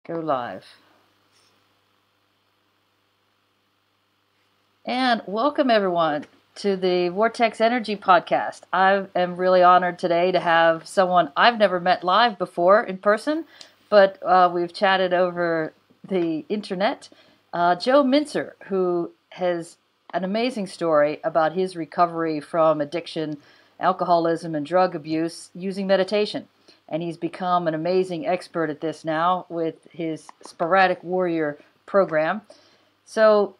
Go live. And welcome everyone to the Vortex Energy Podcast. I am really honored today to have someone I've never met live before in person, but we've chatted over the internet. Joe Mintzer, who has an amazing story about his recovery from addiction, alcoholism, and drug abuse using meditation. And he's become an amazing expert at this now with his Sporadic Warrior program. So,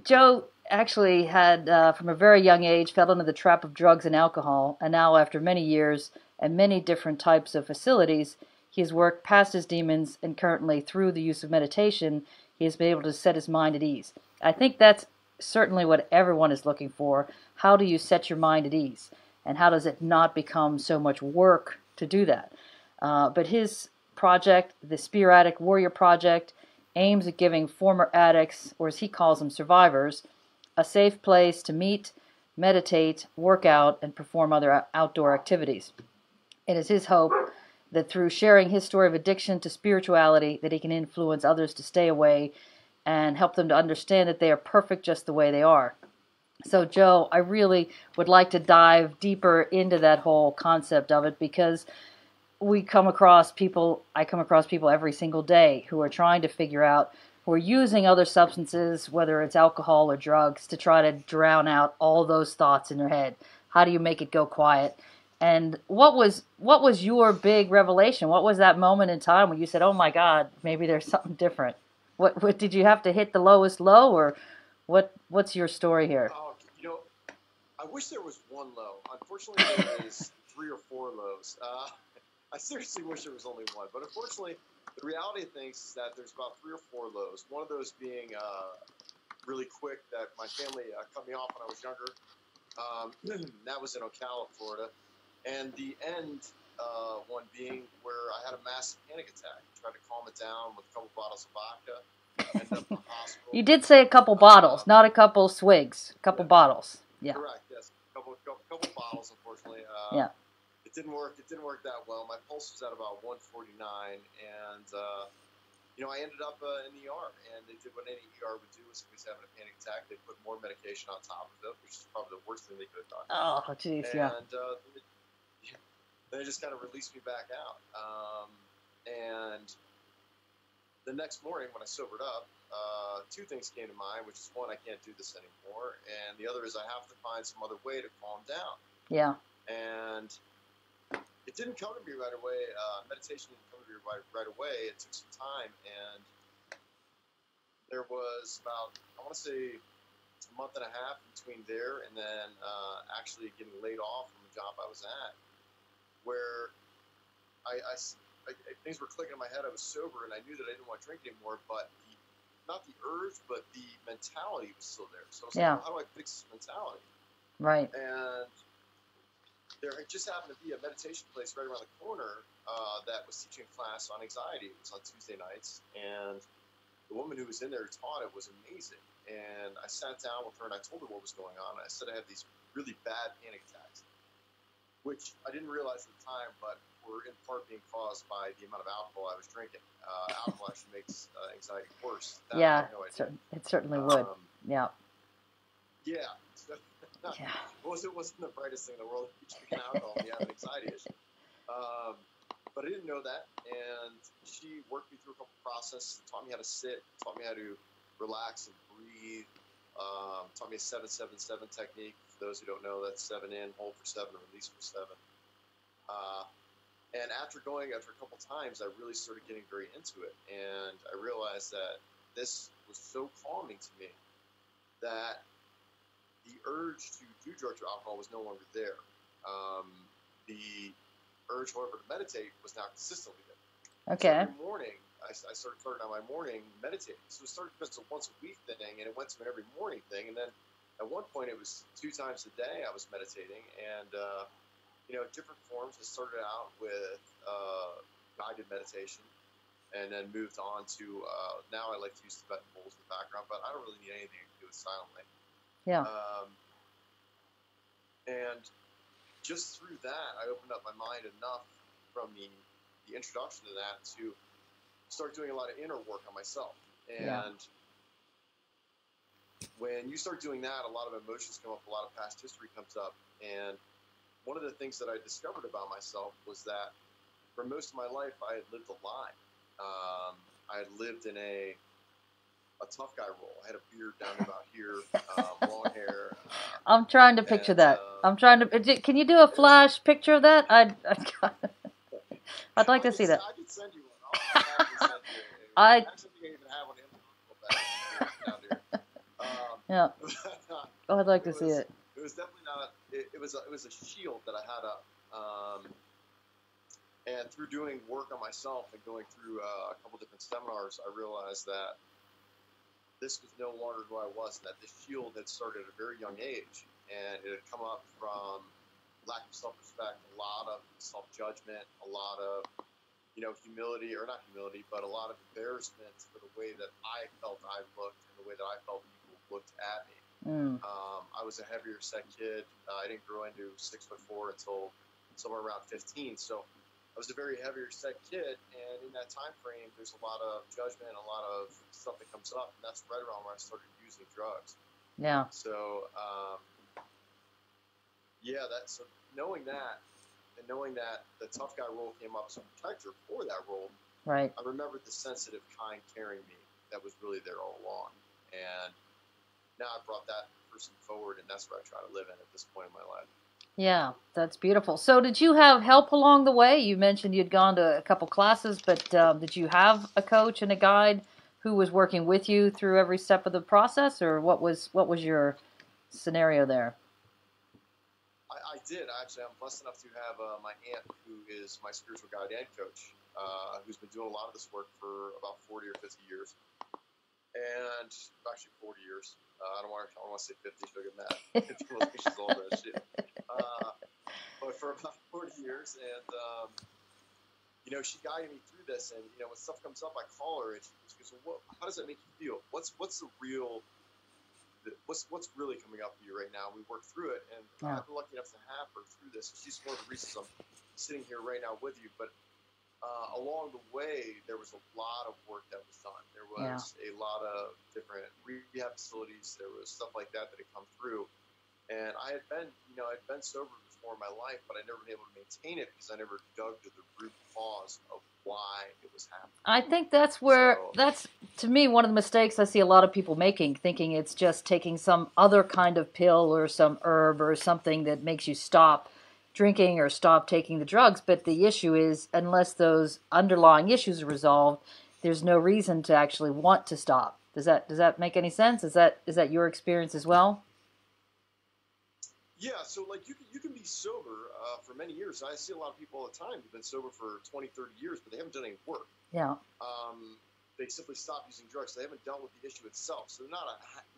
Joe actually had, from a very young age, fell into the trap of drugs and alcohol, and now, after many years and many different types of facilities, he has worked past his demons, and currently, through the use of meditation, he has been able to set his mind at ease. I think that's certainly what everyone is looking for. How do you set your mind at ease? And how does it not become so much work to do that? But his project, the Sporadic Warrior Project, aims at giving former addicts, or as he calls them, survivors, a safe place to meet, meditate, work out, and perform other outdoor activities. It is his hope that through sharing his story of addiction to spirituality, that he can influence others to stay away and help them to understand that they are perfect just the way they are. So, Joe, I really would like to dive deeper into that whole concept of it because I come across people every single day who are trying to figure out, who are using other substances, whether it's alcohol or drugs, to try to drown out all those thoughts in their head. How do you make it go quiet? And what was your big revelation? What was that moment in time when you said, "Oh my God, maybe there's something different"? What did you have to hit the lowest low, or what's your story here? Oh, I wish there was one low. Unfortunately, there is three or four lows. I seriously wish there was only one. But unfortunately, the reality of things is that there's about three or four lows. One of those being really quick, that my family cut me off when I was younger. That was in Ocala, Florida. And the end one being where I had a massive panic attack. Tried to calm it down with a couple bottles of vodka. Ended up in the hospital. You did say a couple bottles, not a couple swigs. A couple bottles. Yeah. Correct. Yes. Couple bottles. Unfortunately. Yeah. It didn't work. It didn't work that well. My pulse was at about 149, and I ended up in the ER. And they did what any ER would do: if somebody's having a panic attack, they put more medication on top of it, which is probably the worst thing they could have done. Oh, jeez. Yeah. And they just kind of released me back out. And the next morning, when I sobered up, two things came to mind, which is one, I can't do this anymore, and the other is I have to find some other way to calm down. Yeah. And it didn't come to me right away. Meditation didn't come to me right away. It took some time, and there was about, I want to say, a month and a half between there and then actually getting laid off from the job I was at, where things were clicking in my head. I was sober, and I knew that I didn't want to drink anymore, but not the urge, but the mentality was still there. So I was like, how do I fix this mentality? Right. And there just happened to be a meditation place right around the corner that was teaching a class on anxiety. It was on Tuesday nights, and the woman who was in there who taught it was amazing. And I sat down with her, and I told her what was going on. I said I had these really bad panic attacks, which I didn't realize at the time, but were in part being caused by the amount of alcohol I was drinking. Alcohol actually makes anxiety worse. Yeah, no it certainly would. Yeah. Yeah. Yeah. It wasn't the brightest thing in the world to drinking alcohol when you have an anxiety issue. But I didn't know that, and she worked me through a couple processes, taught me how to sit, taught me how to relax and breathe, taught me a 7-7-7 technique. For those who don't know, that's 7 in, hold for 7, release for 7. And after a couple times, I really started getting very into it, and I realized that this was so calming to me that the urge to do drugs or alcohol was no longer there. The urge, however, to meditate was now consistently there. Okay. So every morning, I started on my morning meditating. So it started as a once a week thing, and it went to an every morning thing. And then at one point, it was 2 times a day I was meditating, and different forms. I started out with guided meditation, and then moved on to now I like to use Tibetan bowls in the background, but I don't really need anything to do it silently. Yeah. And just through that, I opened up my mind enough from the introduction to that to start doing a lot of inner work on myself. And Yeah. when you start doing that, a lot of emotions come up, a lot of past history comes up. And one of the things that I discovered about myself was that for most of my life, I had lived a lie. I had lived in a tough guy role. I had a beard down to about here, long hair. I'm trying to picture that. Can you do a flash picture of that? I'd like to see that. I could send you one. I'll happily send you it. I actually think I even have one down here. Yeah. Oh, I'd like to see it. It was definitely not. It was a shield that I had up. And through doing work on myself and going through a couple different seminars, I realized that this was no longer who I was, and that this shield had started at a very young age, and it had come up from lack of self-respect, a lot of self-judgment, a lot of humility, or not humility, but a lot of embarrassment for the way that I felt I looked and the way that I felt people looked at me. I was a heavier set kid. I didn't grow into 6'4" until somewhere around 15, so I was a very heavier set kid, and in that time frame, there's a lot of judgment, a lot of stuff that comes up, and that's right around where I started using drugs. Yeah. So, so knowing that, and knowing that the tough guy role came up as a protector for that role, right. I remembered the sensitive, kind, caring me that was really there all along, and now I brought that person forward, and that's where I try to live in at this point in my life. Yeah, that's beautiful. So did you have help along the way? You mentioned you'd gone to a couple classes, but did you have a coach and a guide who was working with you through every step of the process, or what was your scenario there? I did. Actually, I'm blessed enough to have my aunt, who is my spiritual guide and coach, who's been doing a lot of this work for about 40 or 50 years. And actually 40 years. I don't want to say 50, she'll get mad. She's older than shit. But for about 40 years, and she guided me through this. And when stuff comes up, I call her, and she goes, "Well, how does that make you feel? What's really coming up for you right now?" We work through it, and I've been lucky enough to have her through this. She's one of the reasons I'm sitting here right now with you. But along the way, there was a lot of work that was done. There was a lot of different rehab facilities. There was stuff like that had come through. And I had been sober before in my life, but I'd never been able to maintain it because I never dug to the root cause of why it was happening. I think that's to me, one of the mistakes I see a lot of people making, thinking it's just taking some other kind of pill or some herb or something that makes you stop drinking or stop taking the drugs. But the issue is, unless those underlying issues are resolved, there's no reason to actually want to stop. Does that make any sense? Is that your experience as well? Yeah, so you can be sober for many years. I see a lot of people all the time who've been sober for 20, 30 years, but they haven't done any work. Yeah. They simply stop using drugs. They haven't dealt with the issue itself. So they're not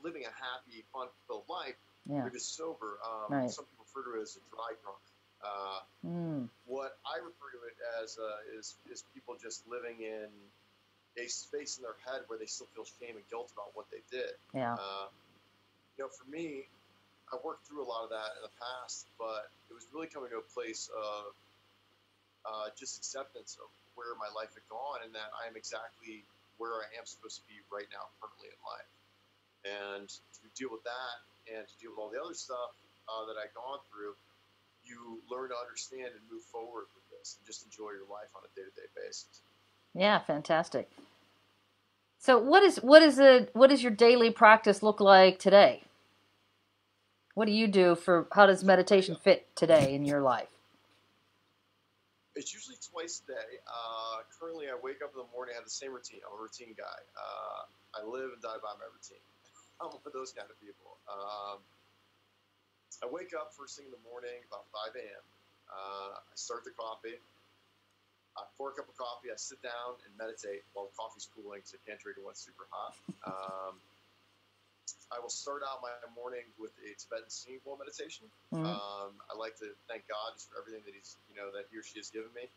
living a happy, fun-filled life. Yeah. They're just sober. Right. Some people refer to it as a dry drunk. What I refer to it as is people just living in a space in their head where they still feel shame and guilt about what they did. Yeah. For me, I worked through a lot of that in the past, but it was really coming to a place of just acceptance of where my life had gone, and that I am exactly where I am supposed to be right now, currently in life. And to deal with that, and to deal with all the other stuff that I'd gone through, you learn to understand and move forward with this, and just enjoy your life on a day-to-day basis. Yeah, fantastic. So, what does your daily practice look like today? What do you do how does meditation fit today in your life? It's usually twice a day. Currently, I wake up in the morning, I have the same routine. I'm a routine guy. I live and die by my routine. I'm one of those kind of people. I wake up first thing in the morning, about 5 a.m. I start the coffee. I pour a cup of coffee. I sit down and meditate while the coffee's cooling because I can't drink it when it's super hot. I will start out my morning with a Tibetan singing bowl meditation. I like to thank God just for everything that that he or she has given me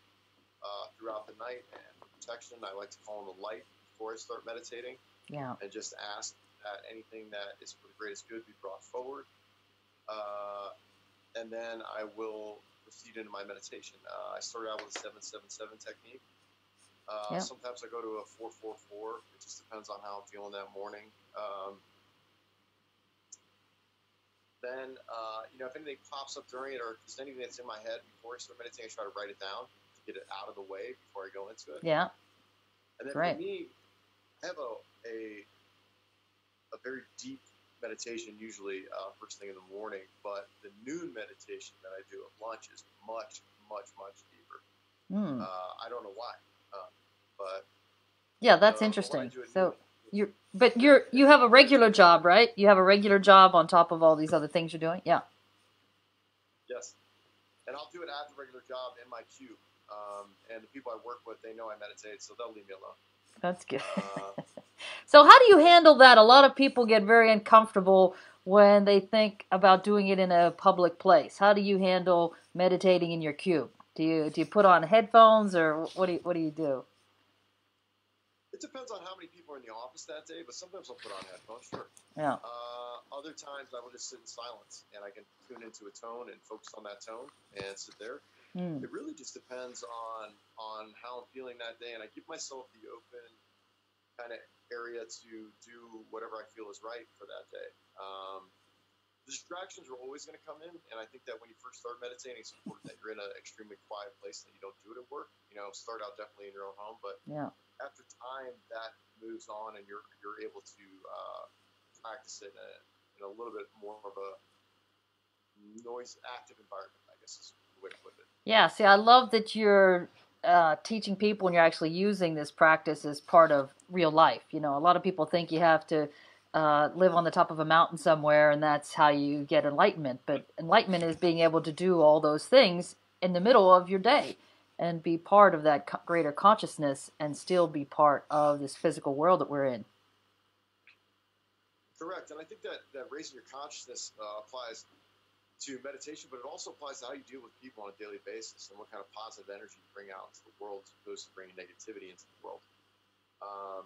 throughout the night, and for protection. I like to call on the light before I start meditating. Yeah. And just ask that anything that is for the greatest good be brought forward. And then I will proceed into my meditation. I started out with a 7-7-7 technique. Yeah. Sometimes I go to a 4-4-4. It just depends on how I'm feeling that morning. Then, if anything pops up during it, or if there's anything that's in my head before I start meditating, I try to write it down to get it out of the way before I go into it. Yeah. And then Right. for me, I have a very deep meditation usually first thing in the morning, but the noon meditation that I do at lunch is much, much, much deeper. I don't know why, but yeah, that's interesting. So you have a regular job, right? You have a regular job on top of all these other things you're doing. Yeah. Yes, and I'll do it at the regular job in my cube. And the people I work with, they know I meditate, so they'll leave me alone. That's good. So how do you handle that? A lot of people get very uncomfortable when they think about doing it in a public place. How do you handle meditating in your cube? Do you put on headphones, or what do you do? It depends on how many people are in the office that day, but sometimes I'll put on headphones, sure. Yeah. Other times I will just sit in silence, and I can tune into a tone and focus on that tone and sit there. It really just depends on how I'm feeling that day, and I give myself the open kind of area to do whatever I feel is right for that day. Distractions are always going to come in, and I think that when you first start meditating, it's important that you're in an extremely quiet place and you don't do it at work. Start out definitely in your own home, but after time that moves on, and you're able to practice it in a little bit more of a noise active environment, I guess is the way to put it. Yeah, see, I love that you're teaching people and you're actually using this practice as part of real life. A lot of people think you have to live on the top of a mountain somewhere and that's how you get enlightenment. But enlightenment is being able to do all those things in the middle of your day and be part of that greater consciousness and still be part of this physical world that we're in. Correct. And I think that raising your consciousness applies to meditation, but it also applies to how you deal with people on a daily basis and what kind of positive energy you bring out into the world as opposed to bringing negativity into the world. I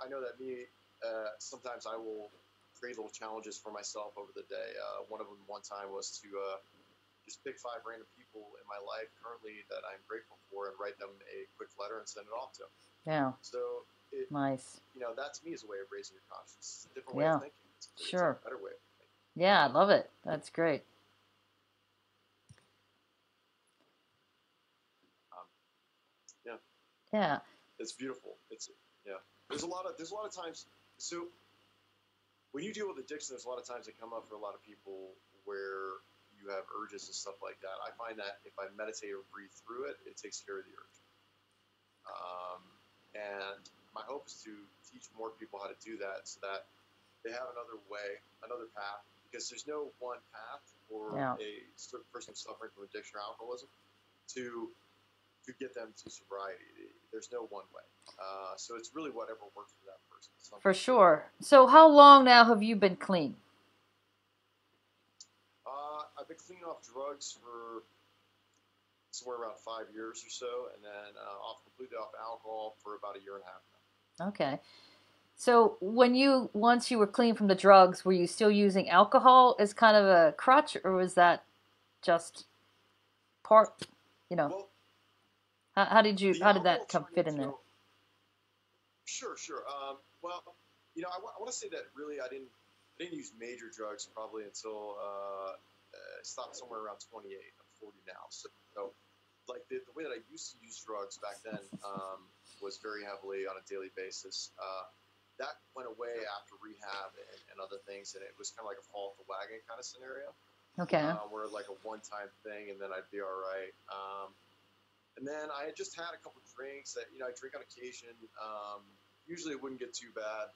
know that sometimes I will create little challenges for myself over the day. One of them one time was to just pick 5 random people in my life currently that I'm grateful for and write them a quick letter and send it off to them. Yeah. So nice. That to me is a way of raising your consciousness. It's a different way of thinking. It's a better way of thinking. Yeah, I love it. That's great. Yeah. It's beautiful. There's a lot of times. So when you deal with addiction, there's a lot of times that come up for a lot of people where you have urges and stuff like that. I find that if I meditate or breathe through it, it takes care of the urge. And my hope is to teach more people how to do that so that they have another way, another path, because there's no one path for a certain person suffering from addiction or alcoholism to get them to sobriety. There's no one way. So it's really whatever works for that person. For sure. So how long now have you been clean? I've been clean off drugs for somewhere around 5 years or so, and then completely off alcohol for about 1.5 years now. Okay. So once you were clean from the drugs, were you still using alcohol as kind of a crutch, or was that just part, Well, how did that fit in there? Sure. I want to say that really I didn't use major drugs probably until I stopped somewhere around 28. I'm 40 now, so like the way that I used to use drugs back then was very heavily on a daily basis. That went away after rehab and other things, and it was kind of like a fall off the wagon kind of scenario. Okay. Where like a one-time thing, and then I'd be all right. And then I had just had a couple of drinks that, I drink on occasion. Usually it wouldn't get too bad.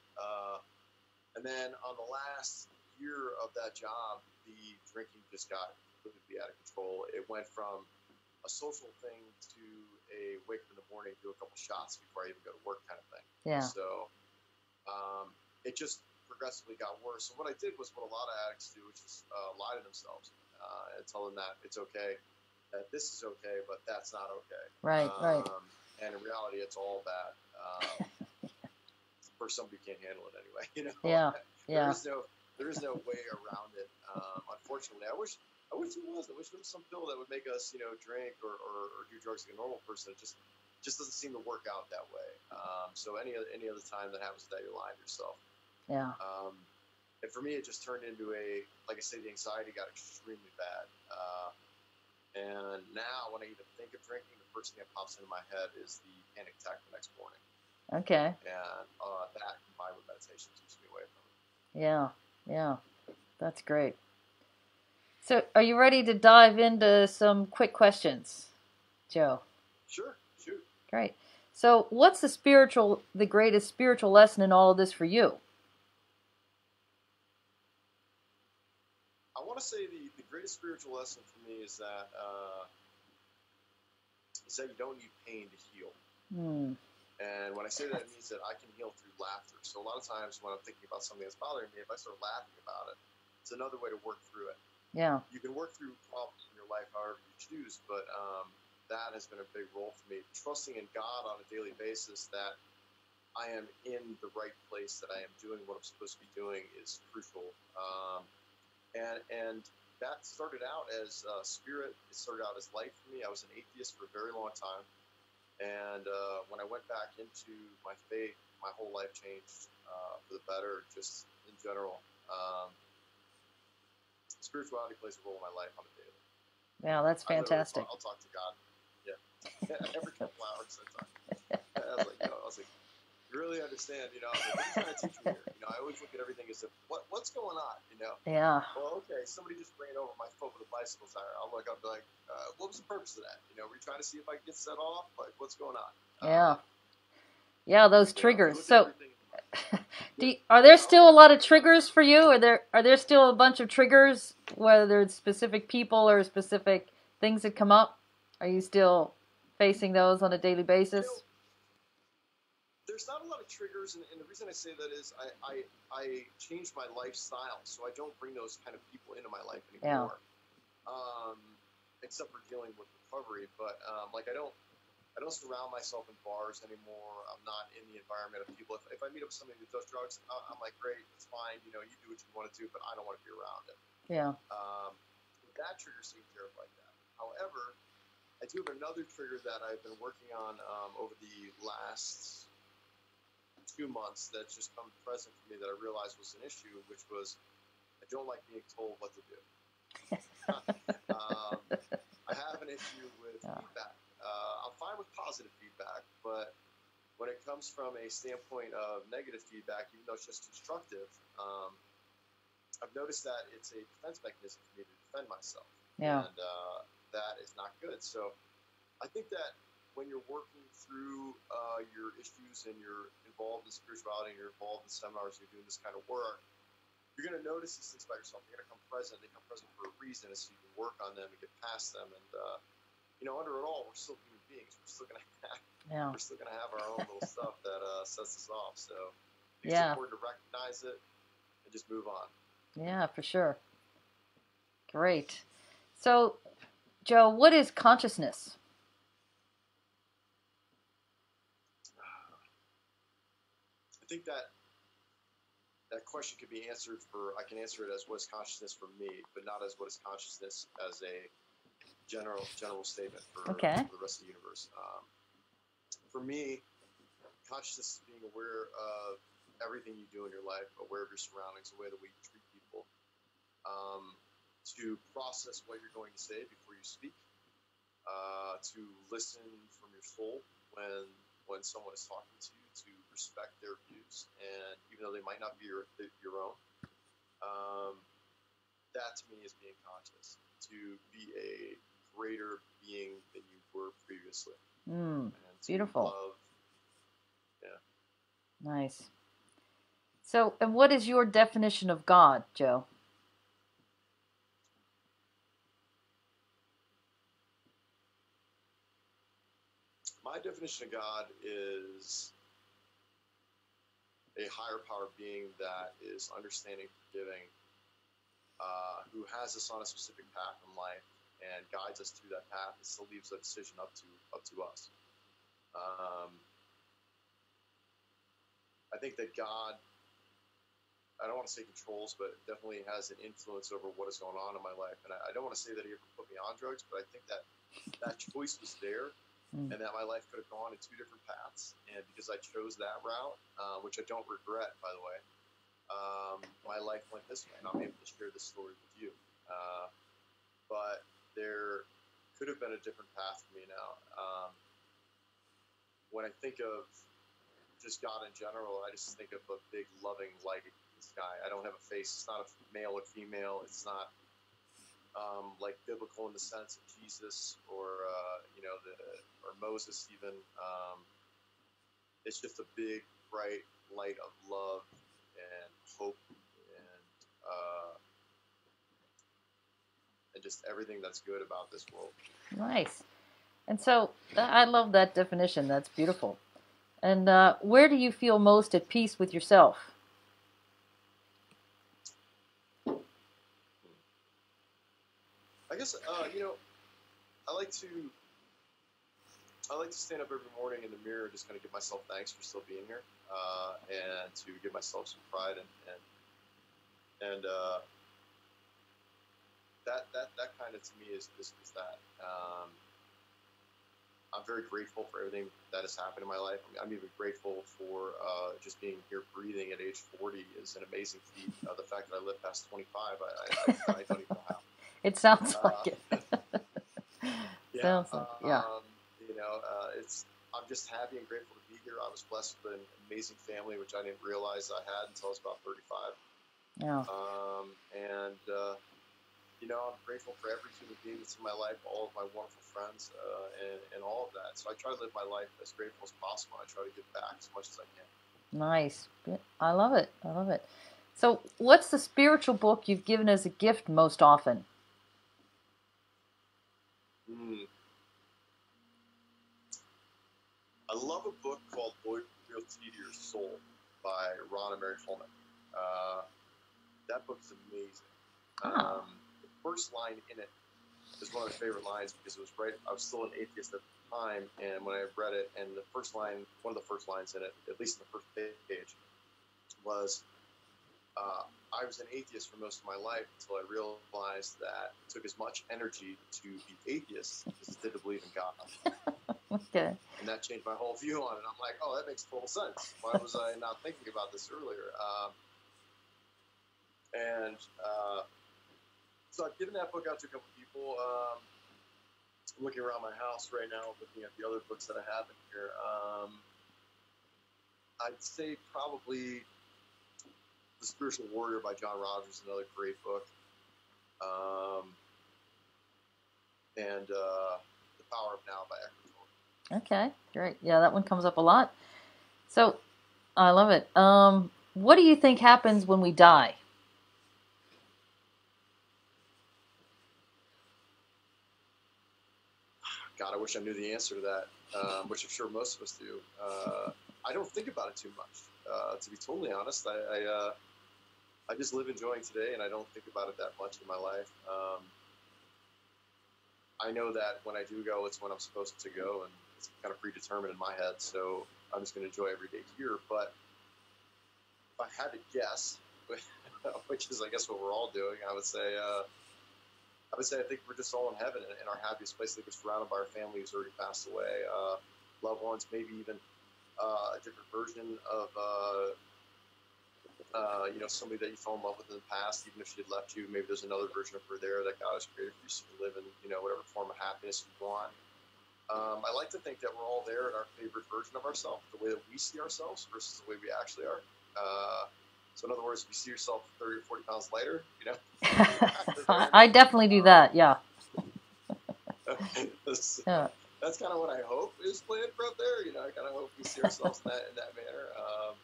And then on the last year of that job, the drinking just got completely out of control. It went from a social thing to a wake up in the morning, do a couple shots before I even go to work kind of thing. Yeah. So it just progressively got worse. So what I did was what a lot of addicts do, which is lie to themselves and tell them that it's okay, that this is okay, but that's not okay. Right. And in reality, it's all bad. For somebody who can't handle it anyway, Yeah. There is no way around it. Unfortunately, I wish there was. I wish there was some pill that would make us, drink or do drugs like a normal person. It just just doesn't seem to work out that way. So any other time that happens that, you're lying to yourself. Yeah. And for me, it just turned into like I say, the anxiety got extremely bad. And now when I even think of drinking, the first thing that pops into my head is the panic attack the next morning. Okay. And that combined with meditation keeps me away from it. Yeah. Yeah. That's great. So are you ready to dive into some quick questions, Joe? Sure. Shoot. Great. So what's the greatest spiritual lesson in all of this for you? I want to say the greatest spiritual lesson for me is that you don't need pain to heal. And when I say that, it means that I can heal through laughter. So a lot of times when I'm thinking about something that's bothering me, if I start laughing about it, it's another way to work through it. Yeah. You can work through problems in your life however you choose, but that has been a big role for me. Trusting in God on a daily basis that I am in the right place, that I am doing what I'm supposed to be doing is crucial. And that started out as spirit. It started out as life for me. I was an atheist for a very long time. And when I went back into my faith, my whole life changed for the better, just in general. Spirituality plays a role in my life on a daily. Yeah, that's fantastic. I'll talk to God. Yeah. Every couple hours I talk. I was like, you really understand, what are you trying to teach me here? I always look at everything as if, what's going on, Yeah. Well, okay, somebody just ran over my foot with a bicycle tire. I'll look up and be like, what was the purpose of that? Were you trying to see if I could get set off? Like, what's going on? Yeah. Yeah, those triggers. So, Yeah. are there still a lot of triggers for you? Are there still a bunch of triggers, whether it's specific people or specific things that come up? Are you still facing those on a daily basis? There's not a lot of triggers, and the reason I say that is I changed my lifestyle, so I don't bring those kind of people into my life anymore. Yeah. Except for dealing with recovery, but like I don't surround myself in bars anymore. I'm not in the environment of people. If I meet up with somebody who does drugs, I'm like, great, it's fine. You do what you want to do, but I don't want to be around it. Yeah. That trigger seems terrible like that. However, I do have another trigger that I've been working on over the last 2 months that's just come present for me that I realized was an issue, which was I don't like being told what to do. I have an issue with feedback. I'm fine with positive feedback, but when it comes from a standpoint of negative feedback, even though it's just constructive, I've noticed that it's a defense mechanism for me to defend myself. Yeah. And that is not good. So I think that when you're working through your issues and you're involved in spirituality and you're involved in seminars, you're doing this kind of work, you're going to notice these things by yourself. They're going to come present. They come present for a reason, so you can work on them and get past them. And under it all, we're still human beings. We're still going to have our own little stuff that sets us off. So it's important to recognize it and just move on. Yeah, for sure. Great. So, Joe, what is consciousness? I think that question could be answered I can answer it as what is consciousness for me, but not as what is consciousness as a general statement for the rest of the universe. For me, consciousness is being aware of everything you do in your life, aware of your surroundings, the way that we treat people, to process what you're going to say before you speak, to listen from your soul when someone is talking to you, to respect their views, and even though they might not be your own, that to me is being conscious, to be a greater being than you were previously. Beautiful. Love. Yeah. Nice. So, and what is your definition of God, Joe? My definition of God is a higher power being that is understanding, forgiving, who has us on a specific path in life and guides us through that path and still leaves that decision up to us. I think that God, I don't want to say controls, but definitely has an influence over what is going on in my life. And I don't want to say that he ever put me on drugs, but I think that choice was there. and that my life could have gone in two different paths. And because I chose that route, which I don't regret, by the way, my life went this way, and I'm able to share this story with you. But there could have been a different path for me now. When I think of just God in general, I just think of a big, loving light in the sky. I don't have a face. It's not a male or female. It's not like biblical in the sense of Jesus or or Moses even. It's just a big, bright light of love and hope and just everything that's good about this world. Nice. And so I love that definition. That's beautiful. And where do you feel most at peace with yourself? I guess I like to stand up every morning in the mirror and just kind of give myself thanks for still being here, and to give myself some pride and that kind of to me is that. I'm very grateful for everything that has happened in my life. I'm even grateful for just being here breathing at age 40 is an amazing feat. The fact that I lived past 25, I don't even know how. It sounds like it. Yeah. Sounds like, yeah. I'm just happy and grateful to be here. I was blessed with an amazing family, which I didn't realize I had until I was about 35. Yeah. I'm grateful for every human being that's in my life, all of my wonderful friends, and all of that. So I try to live my life as grateful as possible. I try to give back as much as I can. Nice. I love it. I love it. So what's the spiritual book you've given as a gift most often? I love a book called Loyalty to Your Soul by Ron and Mary Coleman. That book is amazing. The first line in it is one of my favorite lines because it was I was still an atheist at the time, and when I read it, and one of the first lines in it, at least in the first page, was, I was an atheist for most of my life until I realized that it took as much energy to be atheist as it did to believe in God. Okay. And that changed my whole view on it. I'm like, oh, that makes total sense. Why was I not thinking about this earlier? So I've given that book out to a couple people. I'm looking around my house right now, looking at the other books that I have in here. I'd say probably The Spiritual Warrior by John Rogers, another great book. And The Power of Now by Eckhart Tolle. Okay, great. Yeah, that one comes up a lot. So, I love it. What do you think happens when we die? God, I wish I knew the answer to that, which I'm sure most of us do. I don't think about it too much, to be totally honest. I just live enjoying today, and I don't think about it that much in my life. I know that when I do go, it's when I'm supposed to go, and it's kind of predetermined in my head, so I'm just going to enjoy every day here. But if I had to guess, which is, I guess, what we're all doing, I would say I think we're just all in heaven, in our happiest place. I think we're surrounded by our family who's already passed away, loved ones, maybe even a different version of somebody that you fell in love with in the past, even if she had left you. Maybe there's another version of her there that God has created for you so you can live in whatever form of happiness you want. I like to think that we're all there in our favorite version of ourselves, the way that we see ourselves versus the way we actually are. So in other words, if you see yourself 30 or 40 pounds lighter, I definitely do that, yeah. That's kind of what I hope is planned for up there. I kind of hope we see ourselves in that manner.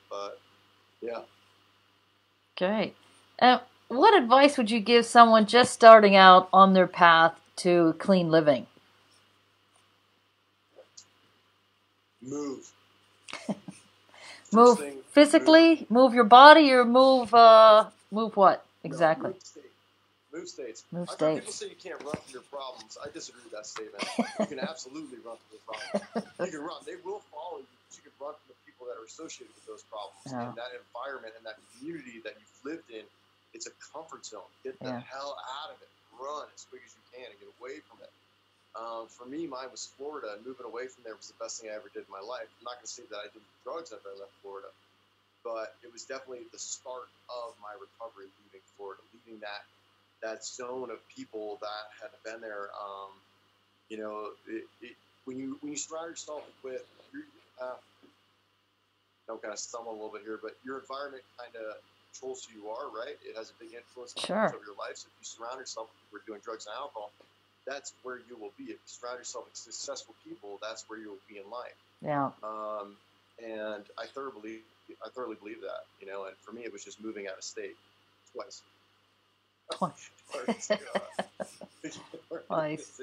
But yeah. Great. What advice would you give someone just starting out on their path to clean living? Move. Move physically? Move your body, or move what exactly? No, move states. Move I've states. heard people say you can't run from your problems. I disagree with that statement. You can absolutely run from your problems. You can run. They will follow you, but you can run from the people that are associated with those problems. Yeah. And that environment and that community that you've lived in, it's a comfort zone. Get the hell out of it. Run as quick as you can and get away from it. For me, mine was Florida, and moving away from there was the best thing I ever did in my life. I'm not going to say that I did drugs after I left Florida, but it was definitely the start of my recovery leaving Florida, leaving that zone of people that had been there. You know, when you surround yourself with, I'm kind of stumbling a little bit here, but your environment kind of controls who you are, right? It has a big influence on Sure. your life. So if you surround yourself with people who are doing drugs and alcohol, that's where you will be. If you surround yourself with successful people, that's where you will be in life. Yeah. And I thoroughly believe that, you know. And for me, it was just moving out of state twice. Nice.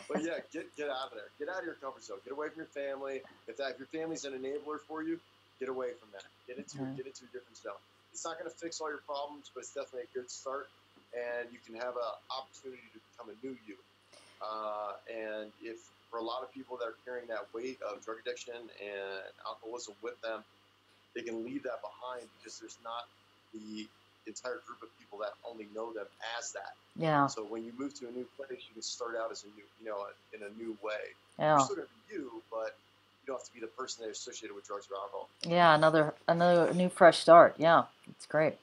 But yeah, get out of there. Get out of your comfort zone. Get away from your family. If your family's an enabler for you, get away from that. Get into a different zone. It's not going to fix all your problems, but it's definitely a good start. And you can have an opportunity to become a new you. And if for a lot of people that are carrying that weight of drug addiction and alcoholism with them, they can leave that behind because there's not the entire group of people that only know them as that. Yeah. So when you move to a new place, you can start out as a new, you know, in a new way. Yeah. You're still going to be you, but you don't have to be the person that's associated with drugs or alcohol. Yeah, another new fresh start. Yeah, it's great.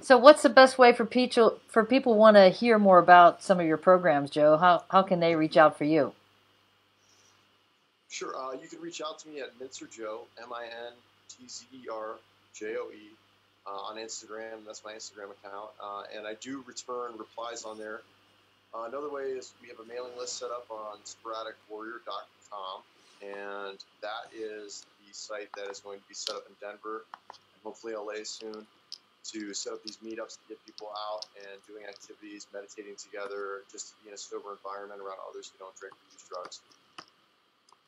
So, what's the best way for people who want to hear more about some of your programs, Joe? How can they reach out for you? Sure, you can reach out to me at Mintzer Joe, MINTZERJOE, on Instagram. That's my Instagram account, and I do return replies on there. Another way is we have a mailing list set up on sporadicwarrior.com, and that is the site that is going to be set up in Denver and hopefully LA soon, to set up these meetups to get people out and doing activities, meditating together, just to be in a sober environment around others who don't drink or use drugs.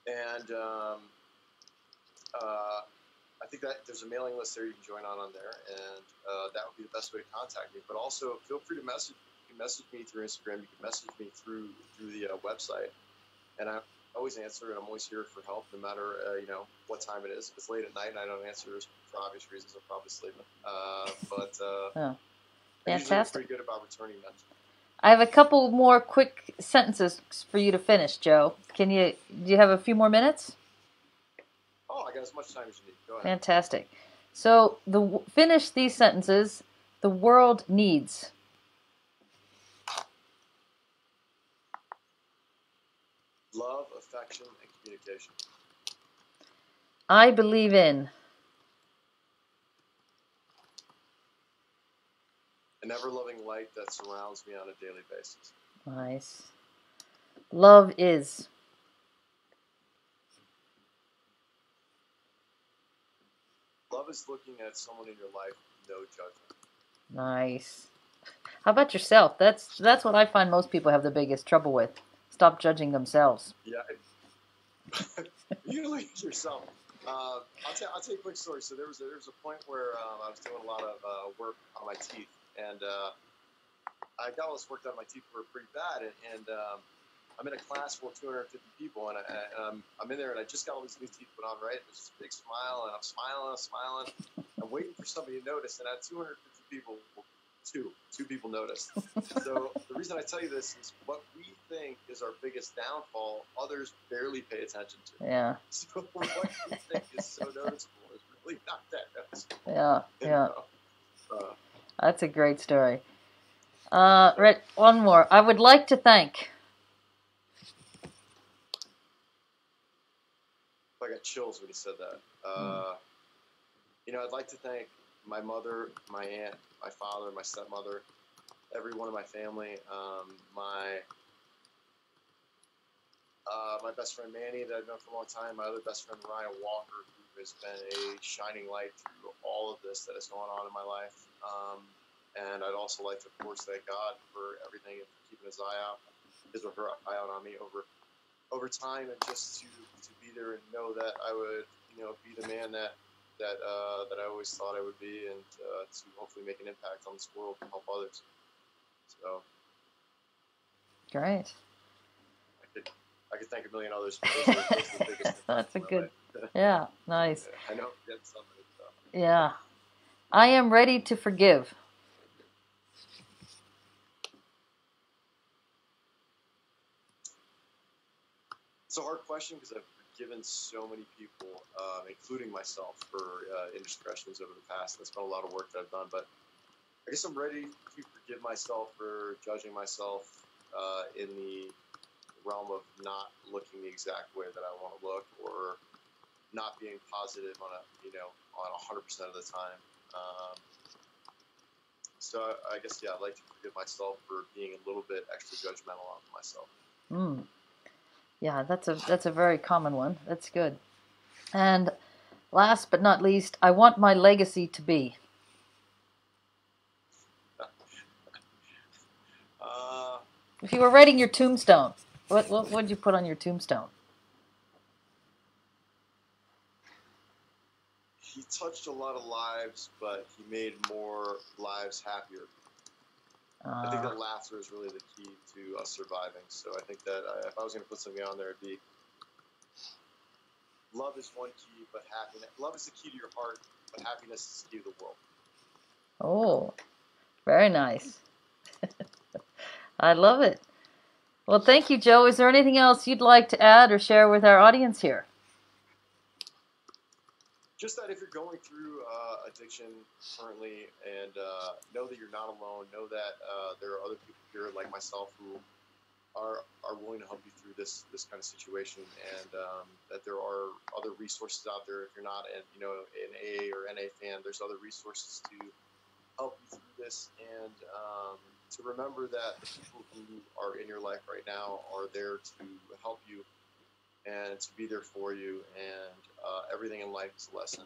And I think that there's a mailing list there you can join on there, and that would be the best way to contact me. But also, feel free to message. You can message me through Instagram. You can message me through the website, and I always answer, and I'm always here for help, no matter you know what time it is. If it's late at night and I don't answer, for obvious reasons, I'm probably sleeping. Oh, I'm usually fantastic. pretty good about returning messages. I have a couple more quick sentences for you to finish, Joe. Do you have a few more minutes? Oh, I got as much time as you need. Go ahead. Fantastic. So, finish these sentences. The world needs. Love, affection, and communication. I believe in. An ever-loving light that surrounds me on a daily basis. Nice. Love is. Love is looking at someone in your life with no judgment. Nice. How about yourself? That's what I find most people have the biggest trouble with. Stop judging themselves. Yeah. You look at yourself. I'll tell you a quick story. So there was a point where I was doing a lot of work on my teeth, and I got all this work done. My teeth were pretty bad, and I'm in a class full of 250 people, and I'm in there, and I just got all these new teeth put on, right? There's this big smile, and I'm smiling. I'm waiting for somebody to notice, and out of 250 people, two people noticed. So the reason I tell you this is what we think is our biggest downfall, others barely pay attention to. Yeah. So what we think is so noticeable is really not that noticeable. Yeah. That's a great story. Right, one more. I would like to thank. I got chills when you said that. You know, I'd like to thank my mother, my aunt, my father, my stepmother, every one of my family, my best friend Manny that I've known for a long time, my other best friend Ryan Walker, who has been a shining light through all of this that is going on in my life. And I'd also like to, of course, thank God for everything and for keeping his eye out on me over time, and just to be there and know that I would, you know, be the man that I always thought I would be, and to hopefully make an impact on this world and help others. So Great. I could thank a million others. Those are the biggest. That's a good. Yeah, nice. I know I'm getting somebody. So. Yeah. I am ready to forgive. It's a hard question because I've forgiven so many people, including myself, for indiscretions over the past. That's been a lot of work that I've done, but I guess I'm ready to forgive myself for judging myself in the realm of not looking the exact way that I want to look, or not being positive on 100% of the time. So I guess, yeah, I'd like to forgive myself for being a little bit extra judgmental of myself. Yeah, that's a very common one. That's good. And last but not least, I want my legacy to be. If you were writing your tombstone, what would you put on your tombstone? He touched a lot of lives, but he made more lives happier. I think that laughter is really the key to us surviving. So I think that if I was going to put something on there, it'd be love is one key, but happiness. Love is the key to your heart, but happiness is the key to the world. Oh, very nice. I love it. Well, thank you, Joe. Is there anything else you'd like to add or share with our audience here? Just that if you're going through addiction currently, and know that you're not alone, know that there are other people here like myself who are willing to help you through this kind of situation, and that there are other resources out there. If you're not an AA or NA fan, there's other resources to help you through this, and to remember that the people who are in your life right now are there to help you and to be there for you, and everything in life is a lesson.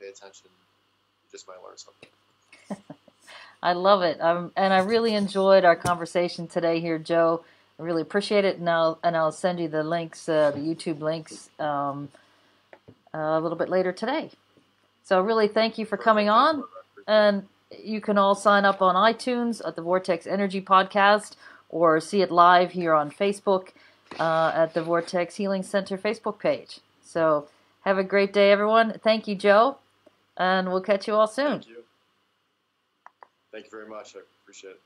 Pay attention. You just might learn something. I love it. And I really enjoyed our conversation today here, Joe. I really appreciate it. And I'll send you the links, the YouTube links, a little bit later today. So really thank you for coming on. And you can all sign up on iTunes at the Vortex Energy Podcast, or see it live here on Facebook at the Vortex Healing Center Facebook page. So have a great day, everyone. Thank you, Joe. And we'll catch you all soon. Thank you. Thank you very much. I appreciate it.